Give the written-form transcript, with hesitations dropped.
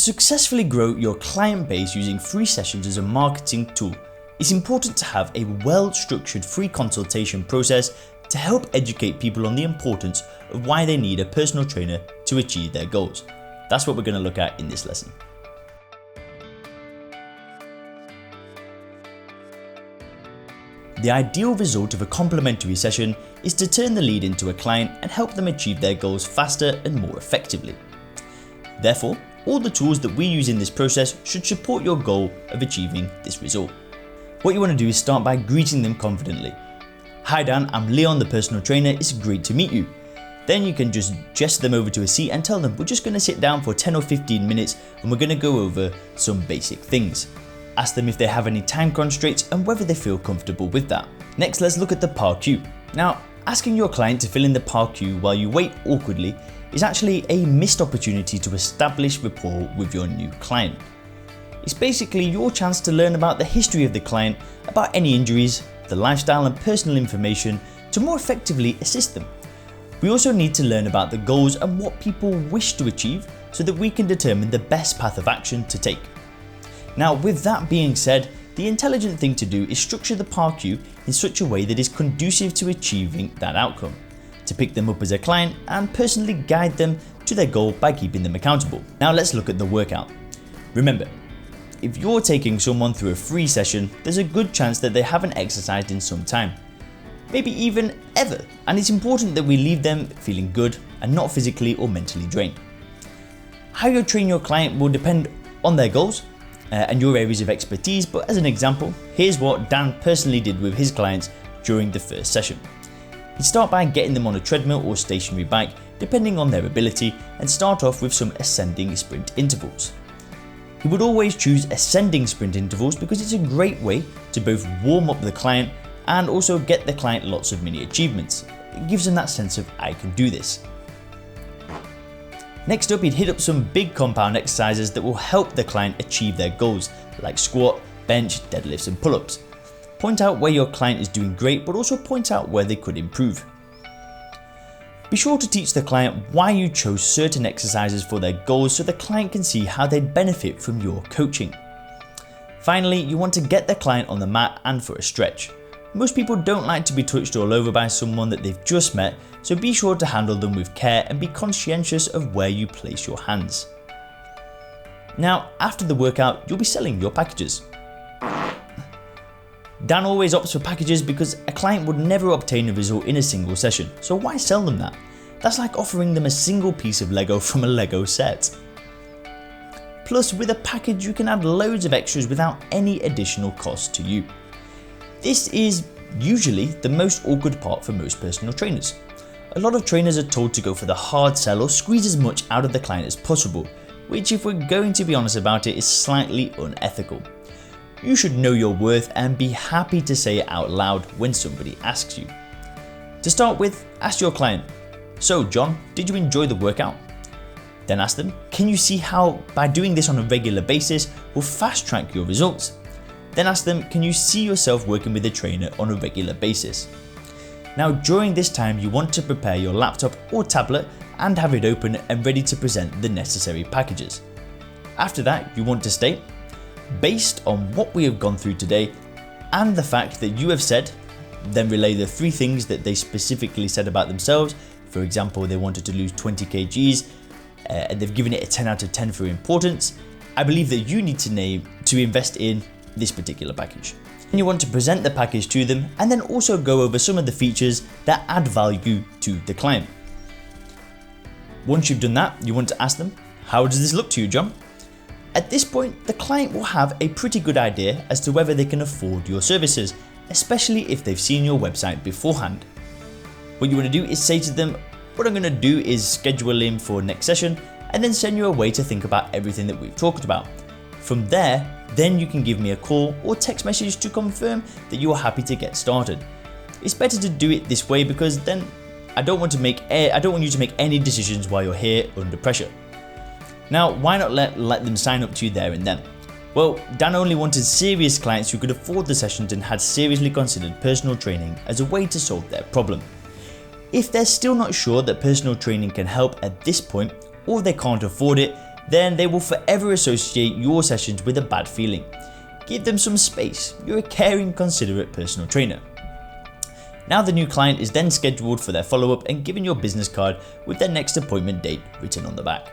To successfully grow your client base using free sessions as a marketing tool, it's important to have a well-structured free consultation process to help educate people on the importance of why they need a personal trainer to achieve their goals. That's what we're going to look at in this lesson. The ideal result of a complimentary session is to turn the lead into a client and help them achieve their goals faster and more effectively. Therefore, all the tools that we use in this process should support your goal of achieving this result. What you want to do is start by greeting them confidently. "Hi Dan, I'm Leon, the personal trainer. It's great to meet you." Then you can just gesture them over to a seat and tell them we're just going to sit down for 10 or 15 minutes and we're going to go over some basic things. Ask them if they have any time constraints and whether they feel comfortable with that. Next, let's look at the par queue. Now, asking your client to fill in the par queue while you wait awkwardly is actually a missed opportunity to establish rapport with your new client. It's basically your chance to learn about the history of the client, about any injuries, the lifestyle and personal information to more effectively assist them. We also need to learn about the goals and what people wish to achieve so that we can determine the best path of action to take. Now, with that being said, the intelligent thing to do is structure the par queue in such a way that is conducive to achieving that outcome, to pick them up as a client and personally guide them to their goal by keeping them accountable. Now let's look at the workout. Remember, if you're taking someone through a free session, there's a good chance that they haven't exercised in some time, maybe even ever, and it's important that we leave them feeling good and not physically or mentally drained. How you train your client will depend on their goals and your areas of expertise, but as an example, here's what Dan personally did with his clients during the first session. He'd start by getting them on a treadmill or stationary bike, depending on their ability, and start off with some ascending sprint intervals. He would always choose ascending sprint intervals because it's a great way to both warm up the client and also get the client lots of mini achievements. It gives them that sense of "I can do this." Next up, he'd hit up some big compound exercises that will help the client achieve their goals, like squat, bench, deadlifts and pull-ups. Point out where your client is doing great, but also point out where they could improve. Be sure to teach the client why you chose certain exercises for their goals so the client can see how they'd benefit from your coaching. Finally, you want to get the client on the mat and for a stretch. Most people don't like to be touched all over by someone that they've just met, so be sure to handle them with care and be conscientious of where you place your hands. Now, after the workout, you'll be selling your packages. Dan always opts for packages because a client would never obtain a result in a single session, so why sell them that? That's like offering them a single piece of Lego from a Lego set. Plus, with a package you can add loads of extras without any additional cost to you. This is usually the most awkward part for most personal trainers. A lot of trainers are told to go for the hard sell or squeeze as much out of the client as possible, which, if we're going to be honest about it, is slightly unethical. You should know your worth and be happy to say it out loud when somebody asks you. To start with, ask your client, "So John, did you enjoy the workout?" Then ask them, "Can you see how by doing this on a regular basis will fast track your results?" Then ask them, "Can you see yourself working with a trainer on a regular basis?" Now, during this time, you want to prepare your laptop or tablet and have it open and ready to present the necessary packages. After that, you want to state, "Based on what we have gone through today and the fact that you have said," then relay the 3 things that they specifically said about themselves. For example, they wanted to lose 20 kgs and they've given it a 10 out of 10 for importance. "I believe that you need to invest in this particular package." And you want to present the package to them and then also go over some of the features that add value to the client. Once you've done that, you want to ask them, "How does this look to you, John?" At this point, the client will have a pretty good idea as to whether they can afford your services, especially if they've seen your website beforehand. What you want to do is say to them, "What I'm going to do is schedule in for next session and then send you a way to think about everything that we've talked about. From there, then you can give me a call or text message to confirm that you are happy to get started." It's better to do it this way because then I don't want you to make any decisions while you're here under pressure. Now, why not let them sign up to you there and then? Well, Dan only wanted serious clients who could afford the sessions and had seriously considered personal training as a way to solve their problem. If they're still not sure that personal training can help at this point, or they can't afford it, then they will forever associate your sessions with a bad feeling. Give them some space. You're a caring, considerate personal trainer. Now the new client is then scheduled for their follow-up and given your business card with their next appointment date written on the back.